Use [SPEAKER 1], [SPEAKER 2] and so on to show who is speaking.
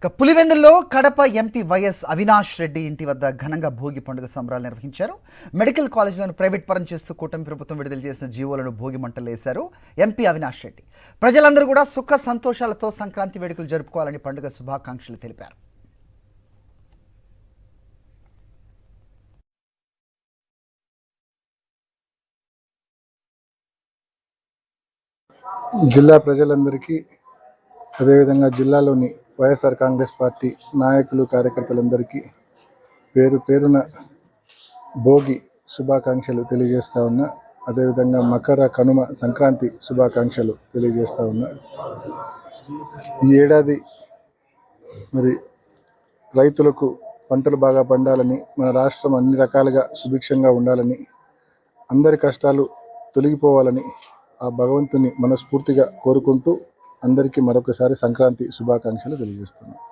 [SPEAKER 1] పులివెందుల్లో Kadapa MP YS Avinash Reddy ఇంటి వద్ద ఘనంగా భోగి పండుగ సంబరాలు నిర్వహించారు. మెడికల్ కాలేజీలను ప్రైవేట్ పరం చేస్తూ కూటమి ప్రభుత్వం విడుదల చేసిన జీవోలను భోగి మంటలు వేశారు ఎంపీ అవినాష్ రెడ్డి. ప్రజలందరూ కూడా సుఖ సంతోషాలతో సంక్రాంతి వేడుకలు జరుపుకోవాలని పండుగ శుభాకాంక్షలు తెలిపారు.
[SPEAKER 2] జిల్లా ప్రజలందరికీ అదేవిధంగా జిల్లాలోని వైఎస్ఆర్ కాంగ్రెస్ పార్టీ నాయకులు కార్యకర్తలందరికీ పేరు పేరున భోగి శుభాకాంక్షలు తెలియజేస్తూ ఉన్నా. అదేవిధంగా మకర కనుమ సంక్రాంతి శుభాకాంక్షలు తెలియజేస్తూ ఉన్నా. ఈ ఏడాది మరి రైతులకు పంటలు బాగా పండాలని, మన రాష్ట్రం అన్ని రకాలుగా సుభిక్షంగా ఉండాలని, అందరి కష్టాలు తొలగిపోవాలని ఆ భగవంతుని మనస్ఫూర్తిగా కోరుకుంటూ అందరికీ మరొకసారి సంక్రాంతి శుభాకాంక్షలు తెలియజేస్తున్నాను.